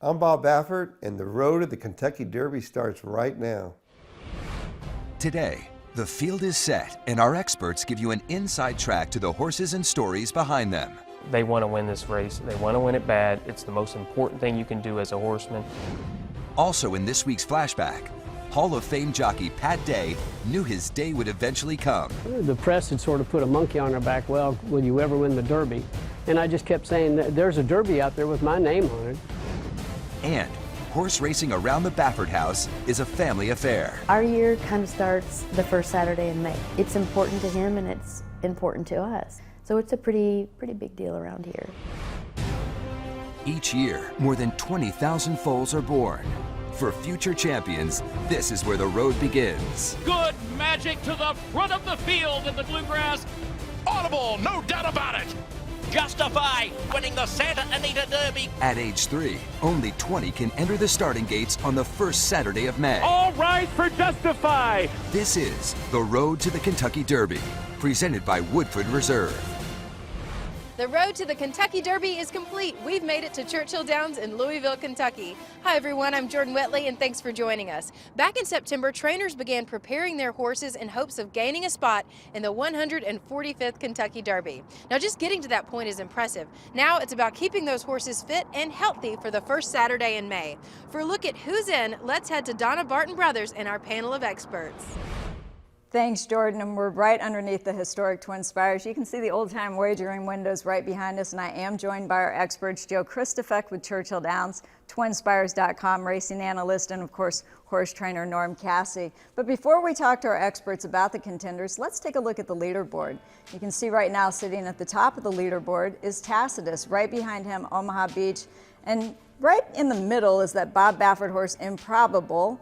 I'm Bob Baffert, and the road to the Kentucky Derby starts right now. Today, the field is set, and our experts give you an inside track to the horses and stories behind them. They want to win this race. They want to win it bad. It's the most important thing you can do as a horseman. Also in this week's Flashback, Hall of Fame jockey Pat Day knew his day would eventually come. The press had sort of put a monkey on our back, well, will you ever win the Derby? And I just kept saying, there's a Derby out there with my name on it. And horse racing around the Baffert house is a family affair. Our year kind of starts the first Saturday in May. It's important to him and it's important to us. So it's a pretty big deal around here. Each year, more than 20,000 foals are born. For future champions, this is where the road begins. Good magic to the front of the field in the bluegrass. Audible, no doubt about it. Justify winning the Santa Anita Derby. At age 3, only 20 can enter the starting gates on the first Saturday of May. All right for Justify. This is the road to the Kentucky Derby, presented by Woodford Reserve. The road to the Kentucky Derby is complete. We've made it to Churchill Downs in Louisville, Kentucky. Hi everyone, I'm Jordan Wetley and thanks for joining us. Back in September, trainers began preparing their horses in hopes of gaining a spot in the 145th Kentucky Derby. Now just getting to that point is impressive. Now it's about keeping those horses fit and healthy for the first Saturday in May. For a look at who's in, let's head to Donna Barton Brothers and our panel of experts. Thanks, Jordan, and we're right underneath the historic Twin Spires. You can see the old-time wagering windows right behind us, and I am joined by our experts, Joe Christofek with Churchill Downs, TwinSpires.com racing analyst, and of course, horse trainer Norm Cassie. But before we talk to our experts about the contenders, let's take a look at the leaderboard. You can see right now sitting at the top of the leaderboard is Tacitus, right behind him, Omaha Beach, and right in the middle is that Bob Baffert horse, Improbable.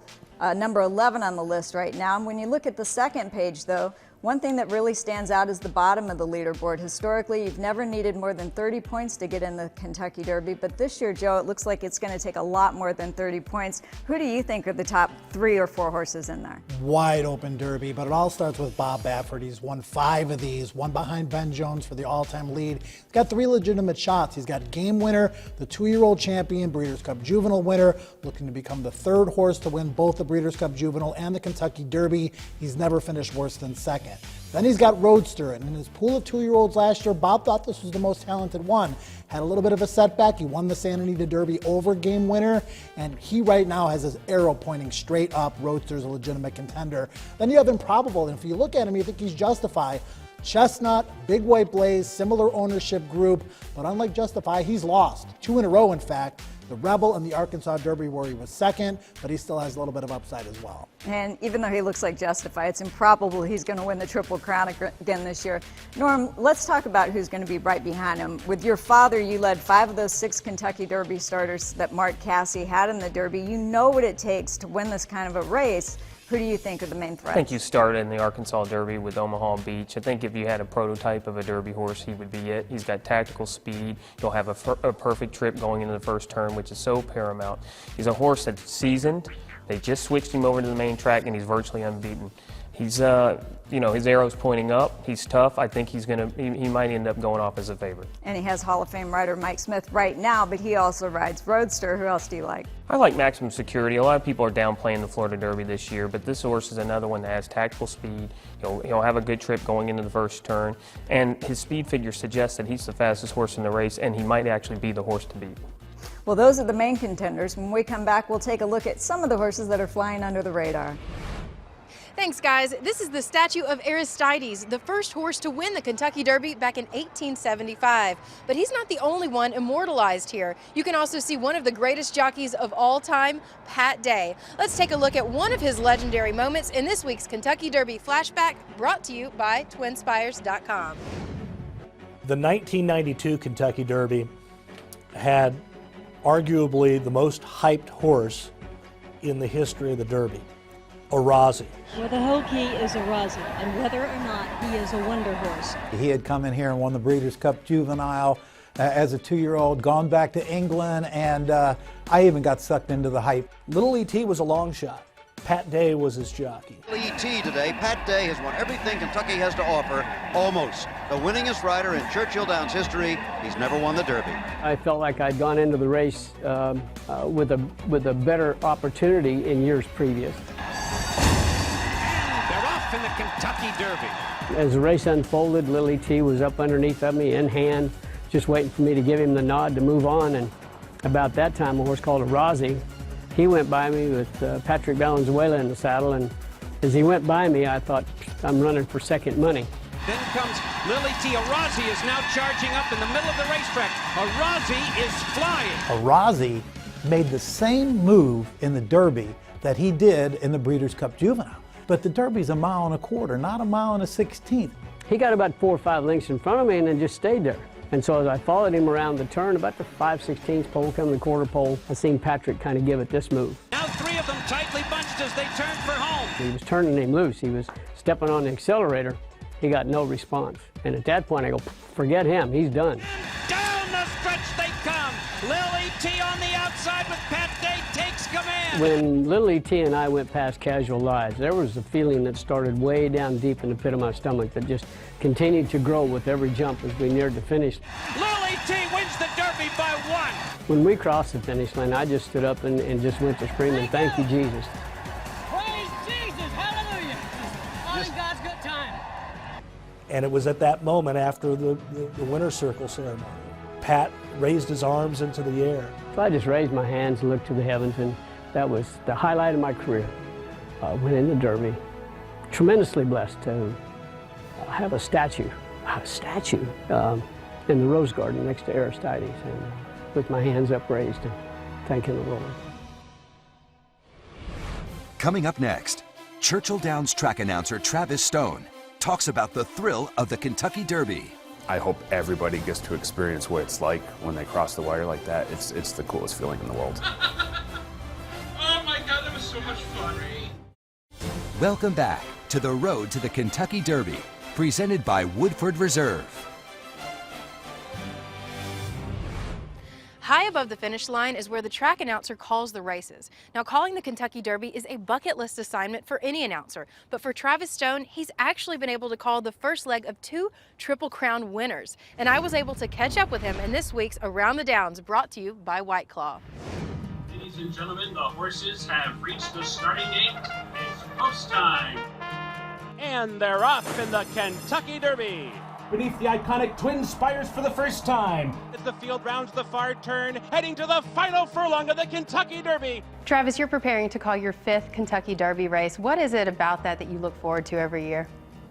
Number 11 on the list right now. And when you look at the second page, though, one thing that really stands out is the bottom of the leaderboard. Historically, you've never needed more than 30 points to get in the Kentucky Derby, but this year, Joe, it looks like it's going to take a lot more than 30 points. Who do you think are the top 3 or 4 horses in there? Wide open Derby, but it all starts with Bob Baffert. He's won 5 of these, one behind Ben Jones for the all-time lead. He's got 3 legitimate shots. He's got Game Winner, the 2-year-old champion, Breeders' Cup Juvenile winner, looking to become the 3rd horse to win both the Breeders' Cup Juvenile and the Kentucky Derby. He's never finished worse than 2nd. Then he's got Roadster, and in his pool of 2-year-olds last year, Bob thought this was the most talented one. Had a little bit of a setback. He won the Santa Anita Derby over Game Winner, and he right now has his arrow pointing straight up. Roadster's a legitimate contender. Then you have Improbable, and if you look at him, you think he's Justify. Chestnut, Big White Blaze, similar ownership group, but unlike Justify, he's lost. 2 in a row, in fact. The Rebel and the Arkansas Derby where he was 2nd, but he still has a little bit of upside as well. And even though he looks like Justify, it's improbable he's going to win the Triple Crown again this year. Norm, let's talk about who's going to be right behind him. With your father, you led 5 of those 6 Kentucky Derby starters that Mark Cassie had in the Derby. You know what it takes to win this kind of a race. Who do you think are the main threats? I think you started in the Arkansas Derby with Omaha Beach. I think if you had a prototype of a Derby horse, he would be it. He's got tactical speed. He'll have a perfect trip going into the first turn, which is so paramount. He's a horse that's seasoned. They just switched him over to the main track, and he's virtually unbeaten. He's, his arrow's pointing up. He's tough. I think he might end up going off as a favorite. And he has Hall of Fame rider Mike Smith right now, but he also rides Roadster. Who else do you like? I like Maximum Security. A lot of people are downplaying the Florida Derby this year, but this horse is another one that has tactical speed. He'll have a good trip going into the first turn, and his speed figure suggests that he's the fastest horse in the race, and he might actually be the horse to beat. Well, those are the main contenders. When we come back, we'll take a look at some of the horses that are flying under the radar. Thanks, guys. This is the statue of Aristides, the first horse to win the Kentucky Derby back in 1875. But he's not the only one immortalized here. You can also see one of the greatest jockeys of all time, Pat Day. Let's take a look at one of his legendary moments in this week's Kentucky Derby Flashback, brought to you by TwinSpires.com. The 1992 Kentucky Derby had arguably the most hyped horse in the history of the Derby, Arazi. Well, the whole key is Arazi, and whether or not he is a wonder horse. He had come in here and won the Breeders' Cup Juvenile as a 2-year-old, gone back to England, and I even got sucked into the hype. Little E.T. was a long shot. Pat Day was his jockey. ET today, Pat Day has won everything Kentucky has to offer, almost. The winningest rider in Churchill Downs history. He's never won the Derby. I felt like I'd gone into the race with a better opportunity in years previous. They're off in the Kentucky Derby. As the race unfolded, Lily T was up underneath of me in hand, just waiting for me to give him the nod to move on. And about that time, a horse called a Rozzy, he went by me with Patrick Valenzuela in the saddle, and as he went by me, I thought, I'm running for second money. Then comes Lily T. A Rozzy is now charging up in the middle of the racetrack. A Rozzy is flying. A Rozzy made the same move in the Derby that he did in the Breeders' Cup Juvenile. But the Derby's a mile and a quarter, not a mile and a 16th. He got about 4 or 5 lengths in front of me and then just stayed there. And so as I followed him around the turn, about the 5/16 pole, coming to the quarter pole, I seen Patrick kind of give it this move. Now 3 of them tightly bunched as they turn for home. He was turning him loose. He was stepping on the accelerator. He got no response. And at that point, I go, forget him. He's done. Down the stretch they come. Lily T on the outside with Pat Day takes command. When Lily T and I went past Casual Lives, there was a feeling that started way down deep in the pit of my stomach that just continued to grow with every jump as we neared the finish. Lily T wins the Derby by 1. When we crossed the finish line, I just stood up and just went to screaming, thank you, Jesus. Praise Jesus, hallelujah. All in God's good time. And it was at that moment after the winner's circle ceremony. Pat raised his arms into the air. So I just raised my hands and looked to the heavens, and that was the highlight of my career. Winning the Derby. Tremendously blessed to have a statue in the Rose Garden next to Aristides, and with my hands upraised and thanking the Lord. Coming up next, Churchill Downs track announcer Travis Stone talks about the thrill of the Kentucky Derby. I hope everybody gets to experience what it's like when they cross the wire like that. It's the coolest feeling in the world. Oh my God, that was so much fun. Welcome back to the Road to the Kentucky Derby, presented by Woodford Reserve. High above the finish line is where the track announcer calls the races. Now, calling the Kentucky Derby is a bucket list assignment for any announcer, but for Travis Stone, he's actually been able to call the first leg of 2 Triple Crown winners. And I was able to catch up with him in this week's Around the Downs, brought to you by White Claw. Ladies and gentlemen, the horses have reached the starting gate. It's post time. And they're off in the Kentucky Derby. Beneath the iconic Twin Spires for the first time. As the field rounds the far turn, heading to the final furlong of the Kentucky Derby. Travis, you're preparing to call your 5th Kentucky Derby race. What is it about that you look forward to every year?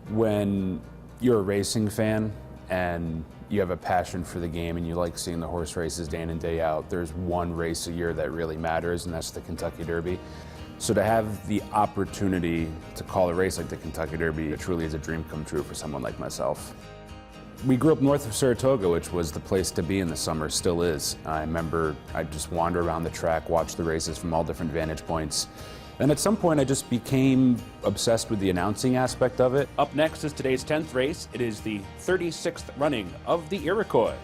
When you're a racing fan and you have a passion for the game and you like seeing the horse races day in and day out, there's one race a year that really matters, and that's the Kentucky Derby. So to have the opportunity to call a race like the Kentucky Derby, it truly is a dream come true for someone like myself. We grew up north of Saratoga, which was the place to be in the summer, still is. I remember I'd just wander around the track, watch the races from all different vantage points. And at some point I just became obsessed with the announcing aspect of it. Up next is today's 10th race. It is the 36th running of the Iroquois.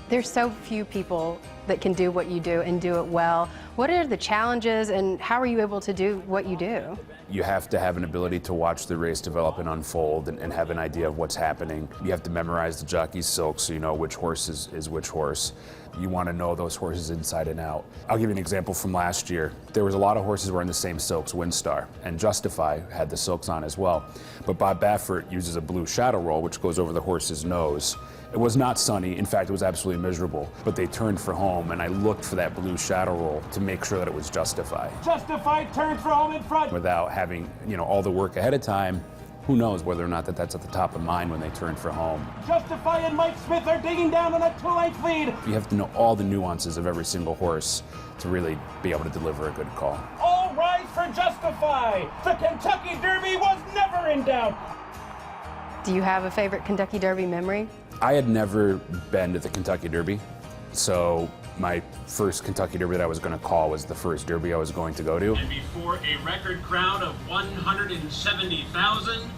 There's so few people that can do what you do and do it well. What are the challenges and how are you able to do what you do? You have to have an ability to watch the race develop and unfold and have an idea of what's happening. You have to memorize the jockey's silk so you know which horse is which horse. You want to know those horses inside and out. I'll give you an example from last year. There was a lot of horses wearing the same silks, Windstar, and Justify had the silks on as well. But Bob Baffert uses a blue shadow roll which goes over the horse's nose. It was not sunny. In fact, it was absolutely miserable. But they turned for home, and I looked for that blue shadow roll to make sure that it was Justify. Justify turns for home in front. Without having, all the work ahead of time, who knows whether or not that's at the top of mind when they turn for home. Justify and Mike Smith are digging down on a 2-length lead. You have to know all the nuances of every single horse to really be able to deliver a good call. All rise for Justify. The Kentucky Derby was never in doubt. Do you have a favorite Kentucky Derby memory? I had never been to the Kentucky Derby, so my first Kentucky Derby that I was going to call was the first Derby I was going to go to. And before a record crowd of 170,000,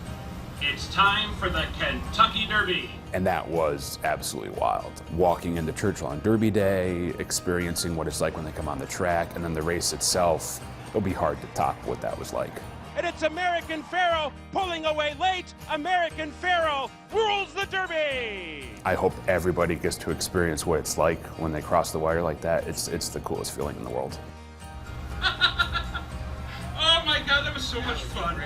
it's time for the Kentucky Derby. And that was absolutely wild. Walking into Churchill on Derby Day, experiencing what it's like when they come on the track, and then the race itself. it'll be hard to top what that was like. And it's American Pharoah pulling away late. American Pharoah rules the Derby. I hope everybody gets to experience what it's like when they cross the wire like that. It's the coolest feeling in the world. Oh my God, that was so much fun.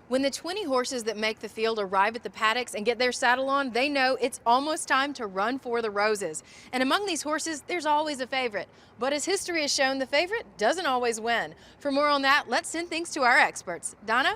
When the 20 horses that make the field arrive at the paddocks and get their saddle on, they know it's almost time to run for the roses. And among these horses, there's always a favorite. But as history has shown, the favorite doesn't always win. For more on that, let's send things to our experts. Donna?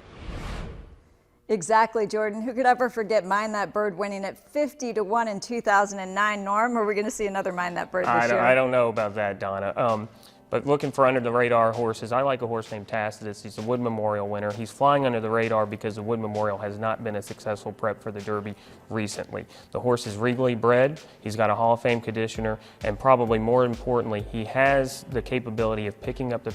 Exactly, Jordan. Who could ever forget Mind That Bird winning at 50 to 1 in 2009? Norm, are we going to see another Mind That Bird this year? I don't know about that, Donna. But looking for under-the-radar horses, I like a horse named Tacitus. He's a Wood Memorial winner. He's flying under the radar because the Wood Memorial has not been a successful prep for the Derby recently. The horse is regally bred. He's got a Hall of Fame conditioner, and probably more importantly, he has the capability of picking up the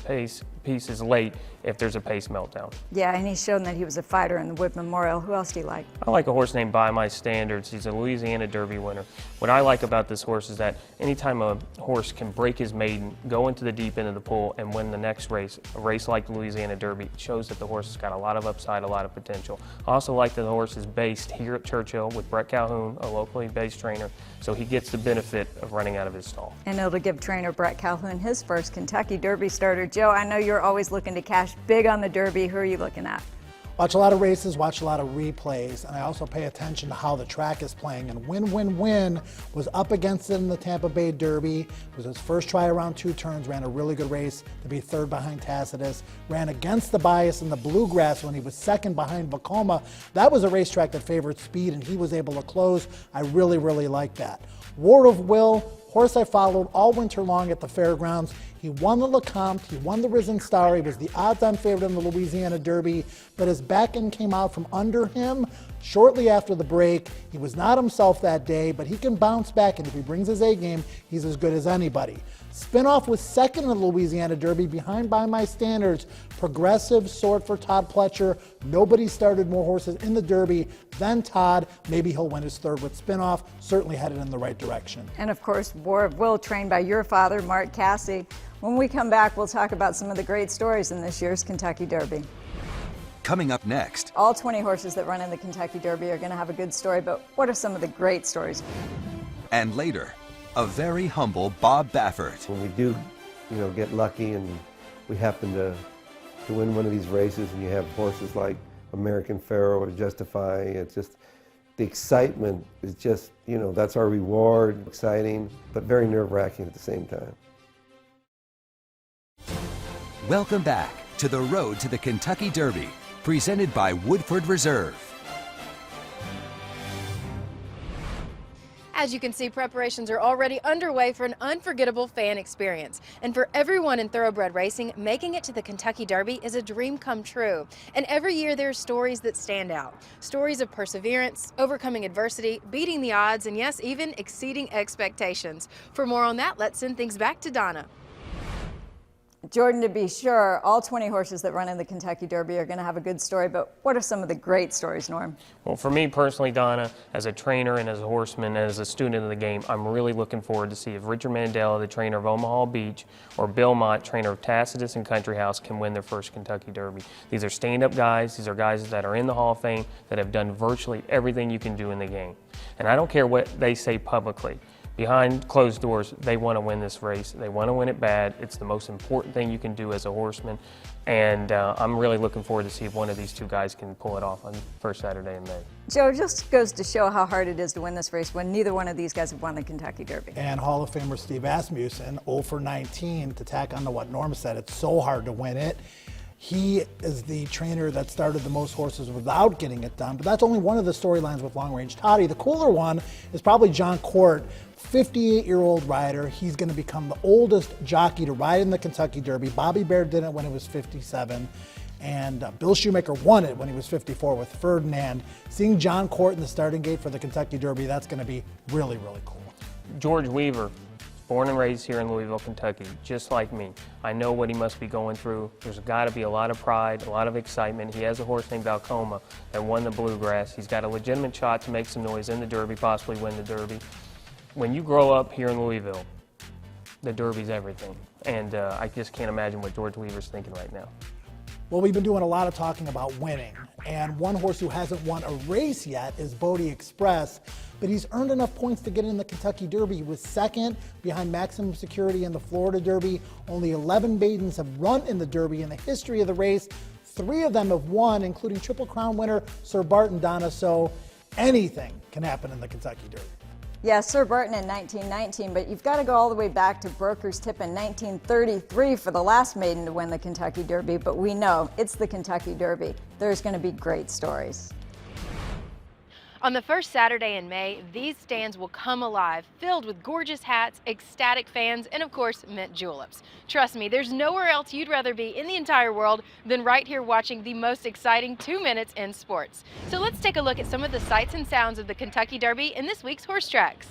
pieces late if there's a pace meltdown. Yeah, and he's shown that he was a fighter in the Wood Memorial. Who else do you like? I like a horse named By My Standards. He's a Louisiana Derby winner. What I like about this horse is that anytime a horse can break his maiden, go into the deep end of the pool, and win the next race, a race like the Louisiana Derby, it shows that the horse has got a lot of upside, a lot of potential. I also like that the horse is based here at Churchill with Brett Calhoun, a locally based trainer, so he gets the benefit of running out of his stall. And it'll give trainer Brett Calhoun his first Kentucky Derby starter. Joe, I know you're always looking to cash big on the Derby. Who are you looking at? Watch a lot of races, watch a lot of replays, and I also pay attention to how the track is playing. And Win was up against it in the Tampa Bay Derby. It was his first try around 2 turns, ran a really good race to be 3rd behind Tacitus. Ran against the bias in the Bluegrass when he was 2nd behind Vacoma. That was a racetrack that favored speed, and he was able to close. I really, really like that. Ward of Will, horse I followed all winter long at the fairgrounds. He won the Lecomte, he won the Risen Star, he was the odds-on favorite in the Louisiana Derby, but his back end came out from under him shortly after the break. He was not himself that day, but he can bounce back, and if he brings his A game, he's as good as anybody. Spinoff was 2nd in the Louisiana Derby behind By My Standards. Progressive sort for Todd Pletcher. Nobody started more horses in the Derby than Todd. Maybe he'll win his 3rd with Spinoff. Certainly headed in the right direction. And of course, War of Will, trained by your father, Mark Casse. When we come back, we'll talk about some of the great stories in this year's Kentucky Derby. Coming up next. All 20 horses that run in the Kentucky Derby are going to have a good story, but what are some of the great stories? And later, a very humble Bob Baffert. When we do, get lucky and we happen to win one of these races, and you have horses like American Pharoah or Justify, it's just the excitement is just, that's our reward. Exciting, but very nerve-wracking at the same time. Welcome back to the Road to the Kentucky Derby, presented by Woodford Reserve. As you can see, preparations are already underway for an unforgettable fan experience. And for everyone in thoroughbred racing, making it to the Kentucky Derby is a dream come true. And every year there are stories that stand out. Stories of perseverance, overcoming adversity, beating the odds, and yes, even exceeding expectations. For more on that, let's send things back to Donna. Jordan, to be sure, all 20 horses that run in the Kentucky Derby are going to have a good story, but what are some of the great stories, Norm? Well, for me personally, Donna, as a trainer and as a horseman and as a student of the game, I'm really looking forward to see if Richard Mandela, the trainer of Omaha Beach, or Bill Mott, trainer of Tacitus and Country House, can win their first Kentucky Derby. These are stand-up guys. These are guys that are in the Hall of Fame that have done virtually everything you can do in the game. And I don't care what they say publicly. Behind closed doors, they want to win this race. They want to win it bad. It's the most important thing you can do as a horseman. And I'm really looking forward to see if one of these two guys can pull it off on the first Saturday in May. Joe, just goes to show how hard it is to win this race when neither one of these guys have won the Kentucky Derby. And Hall of Famer Steve Asmussen, 0 for 19, to tack on to what Norm said. It's so hard to win it. He is the trainer that started the most horses without getting it done, but that's only one of the storylines with Long Range Toddy. The cooler one is probably John Court, 58-year-old rider. He's going to become the oldest jockey to ride in the Kentucky Derby. Bobby Bear did it when he was 57, and Bill Shoemaker won it when he was 54 with Ferdinand. Seeing John Court in the starting gate for the Kentucky Derby, that's going to be really, really cool. George Weaver, born and raised here in Louisville, Kentucky, just like me. I know what he must be going through. There's got to be a lot of pride, a lot of excitement. He has a horse named Vacoma that won the Bluegrass. He's got a legitimate shot to make some noise in the Derby, possibly win the Derby. When you grow up here in Louisville, The Derby's everything, and I just can't imagine what George Weaver's thinking right now. Well, we've been doing a lot of talking about winning, and one horse who hasn't won a race yet is Bodie Express, but he's earned enough points to get in the Kentucky Derby. He was second behind Maximum Security in the Florida Derby. Only 11 maidens have run in the Derby in the history of the race. 3 of them have won, including Triple Crown winner Sir Barton Donna, so anything can happen in the Kentucky Derby. Yeah, Sir Barton in 1919, but you've got to go all the way back to Broker's Tip in 1933 for the last maiden to win the Kentucky Derby, but we know it's the Kentucky Derby. There's going to be great stories. On the first Saturday in May, these stands will come alive, filled with gorgeous hats, ecstatic fans, and of course, mint juleps. Trust me, there's nowhere else you'd rather be in the entire world than right here watching the most exciting 2 minutes in sports. So let's take a look at some of the sights and sounds of the Kentucky Derby in this week's Horse Tracks.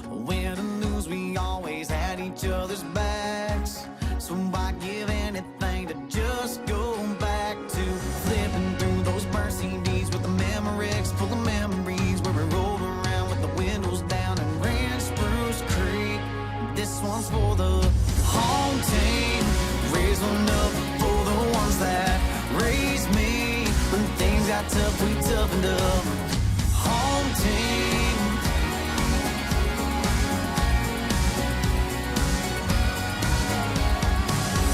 Win and lose, we always had each other's backs. So why give anything to just go back to flipping through those Mercedes with the Memorex full of memories where we rolled around with the windows down and ran Spruce Creek. This one's for the home team, raise one up for the ones that raised me. When things got tough, we toughened up. Home team.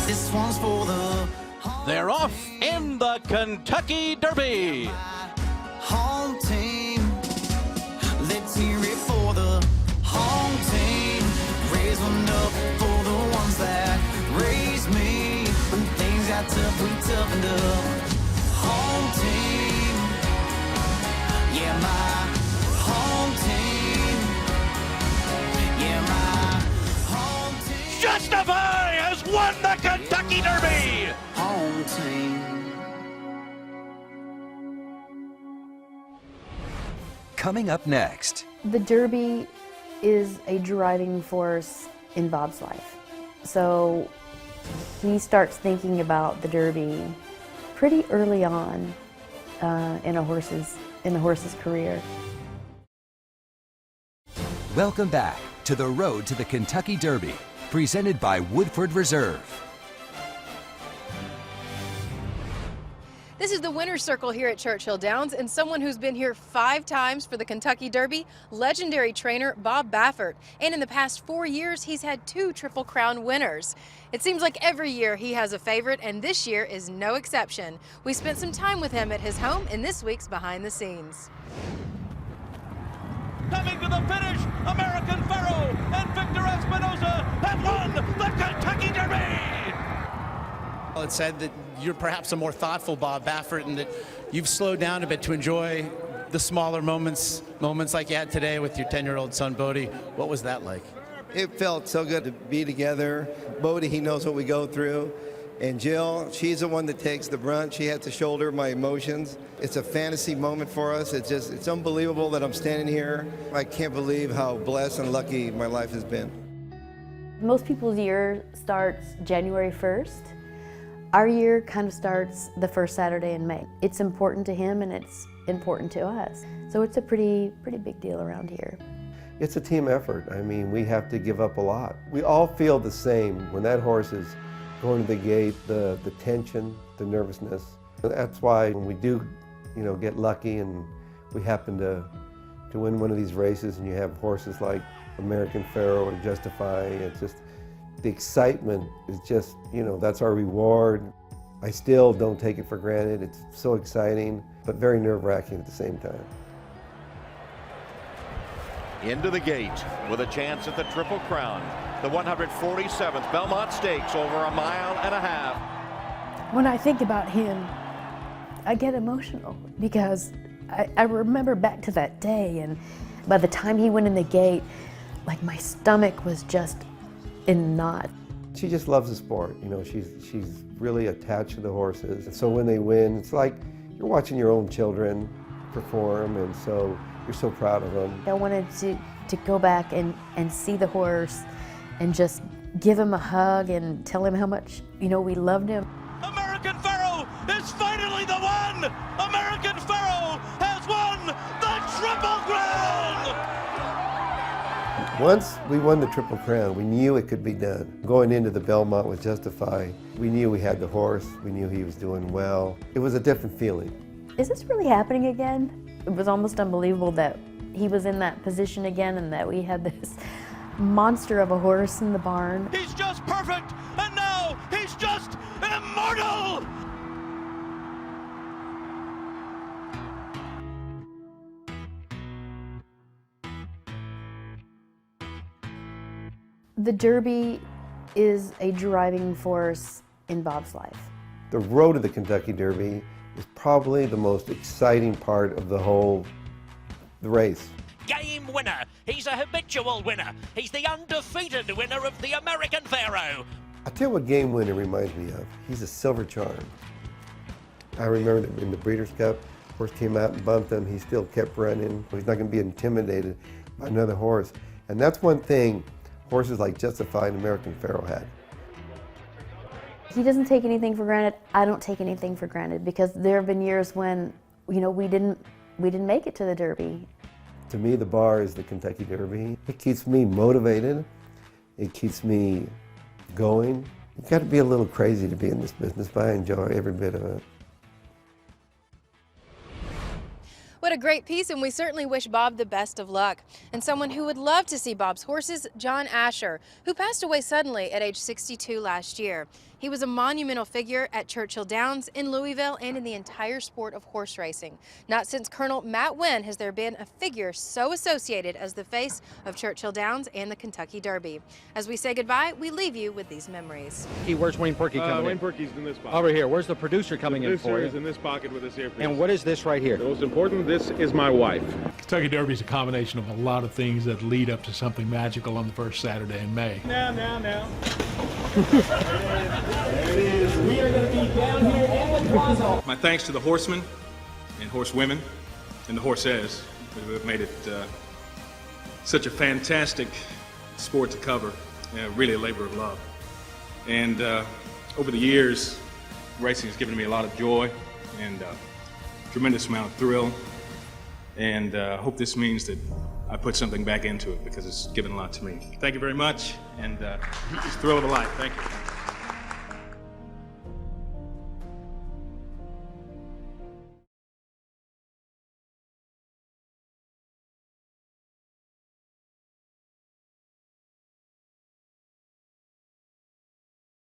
This one's for the They're off in the Kentucky Derby. home team. Let's hear it for the home team. Raise one up for the ones that raised me. When things got tough, we toughened up. Home team. Yeah, my home team. Yeah, my home team. Justify has won the Kentucky Derby. Home team. Coming up next. The Derby is a driving force in Bob's life. So he starts thinking about the Derby pretty early on in the horse's career. Welcome back to the Road to the Kentucky Derby, presented by Woodford Reserve. This is the winner's circle here at Churchill Downs, and someone who's been here 5 times for the Kentucky Derby, legendary trainer Bob Baffert. And in the past 4 years, he's had 2 Triple Crown winners. It seems like every year he has a favorite, and this year is no exception. We spent some time with him at his home in this week's Behind the Scenes. Coming to the finish, American Pharaoh and Victor Espinosa have won the Kentucky Derby. Well, it's said that you're perhaps a more thoughtful Bob Baffert and that you've slowed down a bit to enjoy the smaller moments like you had today with your 10-year-old son, Bodie. What was that like? It felt so good to be together. Bodie, he knows what we go through. And Jill, she's the one that takes the brunt. She has to shoulder my emotions. It's a fantasy moment for us. It's unbelievable that I'm standing here. I can't believe how blessed and lucky my life has been. Most people's year starts January 1st. Our year kind of starts the first Saturday in May. It's important to him and it's important to us. So it's a pretty big deal around here. It's a team effort. I mean, we have to give up a lot. We all feel the same when that horse is going to the gate, the tension, the nervousness. That's why when we do, get lucky and we happen to win one of these races and you have horses like American Pharaoh or Justify, it's just, the excitement is just, that's our reward. I still don't take it for granted. It's so exciting, but very nerve-wracking at the same time. Into the gate with a chance at the Triple Crown. The 147th Belmont Stakes over 1.5 miles. When I think about him, I get emotional because I remember back to that day, and by the time he went in the gate, like my stomach was just in knots. She just loves the sport. She's really attached to the horses. And so when they win, it's like you're watching your own children perform, and so you're so proud of them. I wanted to go back and see the horse and just give him a hug and tell him how much, we loved him. American Pharaoh is finally the one! American Pharaoh has won the Triple Crown! Once we won the Triple Crown, we knew it could be done. Going into the Belmont with Justify, we knew we had the horse, we knew he was doing well. It was a different feeling. Is this really happening again? It was almost unbelievable that he was in that position again and that we had this monster of a horse in the barn. He's just perfect, and now he's just immortal! The Derby is a driving force in Bob's life. The road to the Kentucky Derby is probably the most exciting part of the race. Game winner. He's a habitual winner. He's the undefeated winner of the American Pharaoh. I'll tell you what game winner reminds me of. He's a silver charm. I remember that in the Breeders' Cup, horse came out and bumped him. He still kept running. He's not going to be intimidated by another horse. And that's one thing horses like Justify and American Pharaoh had. He doesn't take anything for granted. I don't take anything for granted because there have been years when, we didn't make it to the Derby. To me, the bar is the Kentucky Derby. It keeps me motivated. It keeps me going. You've got to be a little crazy to be in this business, but I enjoy every bit of it. What a great piece, and we certainly wish Bob the best of luck. And someone who would love to see Bob's horses, John Asher, who passed away suddenly at age 62 last year. He was a monumental figure at Churchill Downs, in Louisville, and in the entire sport of horse racing. Not since Colonel Matt Winn has there been a figure so associated as the face of Churchill Downs and the Kentucky Derby. As we say goodbye, we leave you with these memories. Where's Wayne Perky coming in? Wayne Perky's in this pocket. Over here. Where's the producer coming in for you? The producer is in this pocket with this earpiece. And what is this right here? The most important, this is my wife. Kentucky Derby is a combination of a lot of things that lead up to something magical on the first Saturday in May. Now. There it is. We are going to be down here in the plaza. My thanks to the horsemen and horsewomen and the horses who have made it such a fantastic sport to cover. Really a labor of love. And over the years, racing has given me a lot of joy and tremendous amount of thrill. And I hope this means that I put something back into it because it's given a lot to me. Thank you very much, and it's a thrill of a life. Thank you.